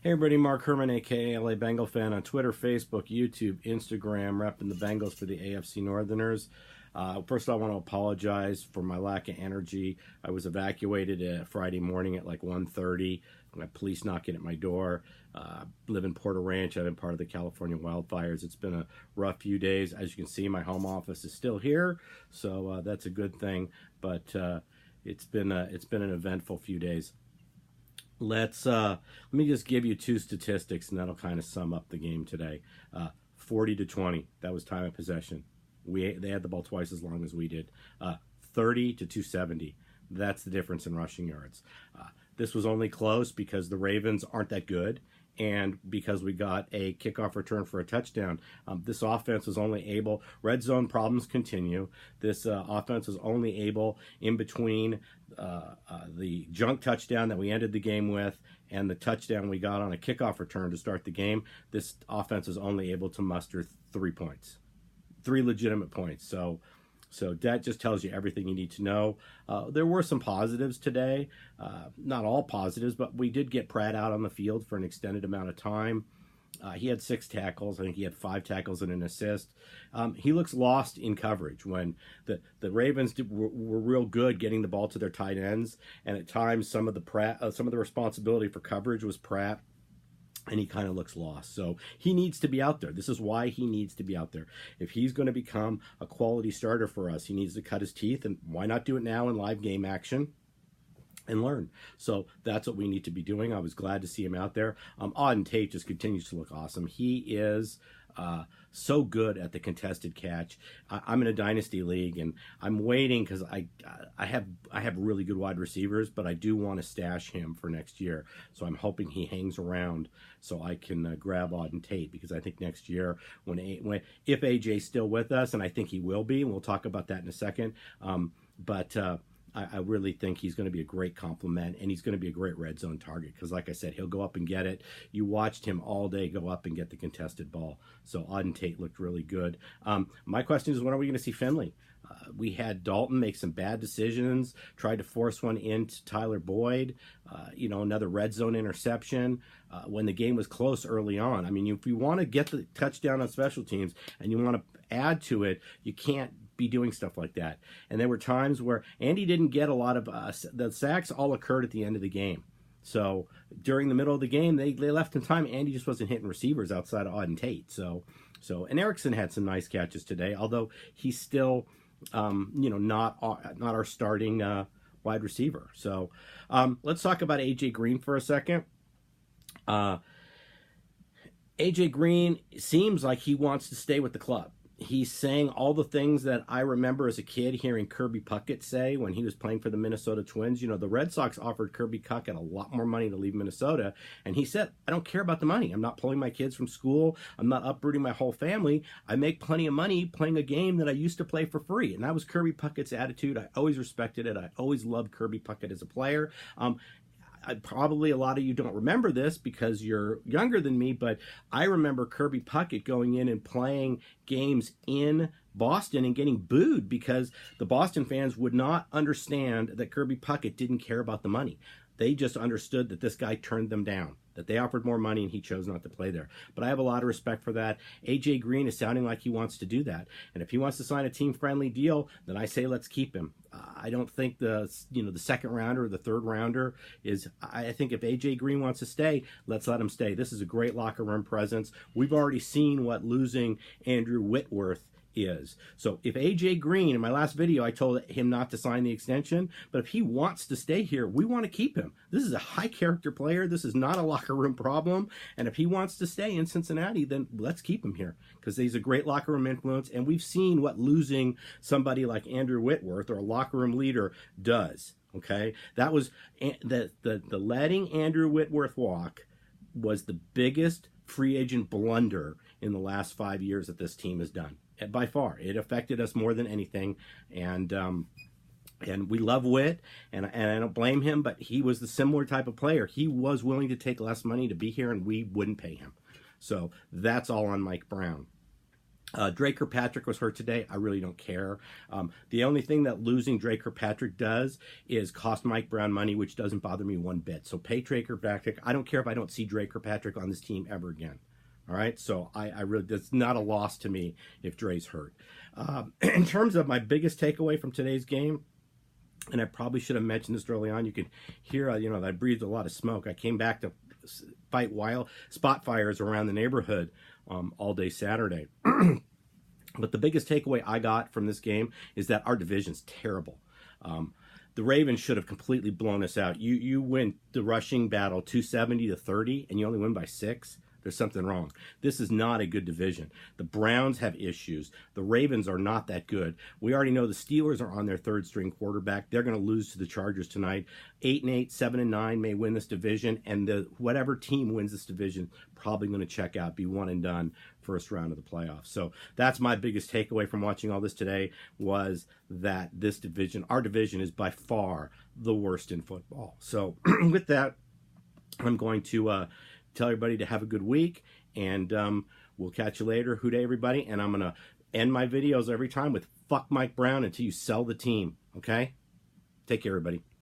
Hey everybody, Mark Herman, aka LA Bengal fan, on Twitter, Facebook, YouTube, Instagram, repping the Bengals for the AFC Northerners. First of all, I want to apologize for my lack of energy. I was evacuated Friday morning at like 1:30. My police knocking at my door. Live in Porter Ranch. I've been part of the California wildfires. It's been a rough few days. As you can see, my home office is still here, so that's a good thing. But it's been an eventful few days. Let me just give you two statistics, and that'll kind of sum up the game today. 40-20, that was time of possession. They had the ball twice as long as we did. 30-270, that's the difference in rushing yards. This was only close because the Ravens aren't that good, and because we got a kickoff return for a touchdown. This offense was only able, red zone problems continue. This offense was only able, in between the junk touchdown that we ended the game with and the touchdown we got on a kickoff return to start the game, this offense was only able to muster 3 points. 3 legitimate points. So that just tells you everything you need to know. There were some positives today. Not all positives, but we did get Pratt out on the field for an extended amount of time. He had 6 tackles. I think he had 5 tackles and an assist. He looks lost in coverage when the Ravens were real good getting the ball to their tight ends, and at times some of the responsibility for coverage was Pratt. And he kind of looks lost. So he needs to be out there. This is why he needs to be out there. If he's going to become a quality starter for us, he needs to cut his teeth. And why not do it now in live game action and learn? So that's what we need to be doing. I was glad to see him out there. Auden Tate just continues to look awesome. He is so good at the contested catch. I'm in a dynasty league, and I'm waiting because I have really good wide receivers, but I do want to stash him for next year. So I'm hoping he hangs around so I can grab Auden Tate, because I think next year if AJ's still with us, and I think he will be, and we'll talk about that in a second. I really think he's going to be a great compliment, and he's going to be a great red zone target because, like I said, he'll go up and get it. You watched him all day go up and get the contested ball. So Auden Tate looked really good. My question is, when are we going to see Finley? We had Dalton make some bad decisions, tried to force one into Tyler Boyd, another red zone interception when the game was close early on. I mean, if you want to get the touchdown on special teams and you want to add to it, you can't be doing stuff like that. And there were times where Andy didn't get a lot of the sacks all occurred at the end of the game. So during the middle of the game, they left in time. Andy just wasn't hitting receivers outside of Auden Tate. And Erickson had some nice catches today, although he's still not our starting wide receiver. So let's talk about AJ Green for a second. AJ Green seems like he wants to stay with the club. He's saying all the things that I remember as a kid hearing Kirby Puckett say when he was playing for the Minnesota Twins. The Red Sox offered Kirby Puckett a lot more money to leave Minnesota, and he said, I don't care about the money. I'm not pulling my kids from school. I'm not uprooting my whole family. I make plenty of money playing a game that I used to play for free, and that was Kirby Puckett's attitude. I always respected it. I always loved Kirby Puckett as a player. Probably a lot of you don't remember this because you're younger than me, but I remember Kirby Puckett going in and playing games in Boston and getting booed because the Boston fans would not understand that Kirby Puckett didn't care about the money. They just understood that this guy turned them down, that they offered more money and he chose not to play there. But I have a lot of respect for that. AJ Green is sounding like he wants to do that. And if he wants to sign a team-friendly deal, then I say let's keep him. I don't think the second rounder or the third rounder is. I think if AJ Green wants to stay, let's let him stay. This is a great locker room presence. We've already seen what losing Andrew Whitworth is. So if AJ Green, in my last video, I told him not to sign the extension, but if he wants to stay here, we want to keep him. This is a high character player. This is not a locker room problem. And if he wants to stay in Cincinnati, then let's keep him here because he's a great locker room influence. And we've seen what losing somebody like Andrew Whitworth or a locker room leader does. Okay. That was the letting Andrew Whitworth walk was the biggest free agent blunder in the last 5 years that this team has done. By far, it affected us more than anything, and we love Witt, and I don't blame him, but he was the similar type of player. He was willing to take less money to be here, and we wouldn't pay him. So that's all on Mike Brown. Drake Kirkpatrick was hurt today. I really don't care. The only thing that losing Drake Kirkpatrick does is cost Mike Brown money, which doesn't bother me one bit. So pay Drake Kirkpatrick. I don't care if I don't see Drake Kirkpatrick on this team ever again. All right, so I really, that's not a loss to me if Dre's hurt. In terms of my biggest takeaway from today's game, and I probably should have mentioned this early on. You can hear, that I breathed a lot of smoke. I came back to fight wild spot fires around the neighborhood all day Saturday. But the biggest takeaway I got from this game is that our division's terrible. The Ravens should have completely blown us out. You win the rushing battle 270-30, and you only win by 6. There's something wrong. This is not a good division. The Browns have issues. The Ravens are not that good. We already know the Steelers are on their third-string quarterback. They're going to lose to the Chargers tonight. 8-8, 7-9 may win this division, and whatever team wins this division probably going to check out, be one and done first round of the playoffs. So that's my biggest takeaway from watching all this today, was that this division, our division, is by far the worst in football. So with that, I'm going to tell everybody to have a good week, and we'll catch you later. Hooday, everybody. And I'm going to end my videos every time with fuck Mike Brown until you sell the team, okay? Take care, everybody.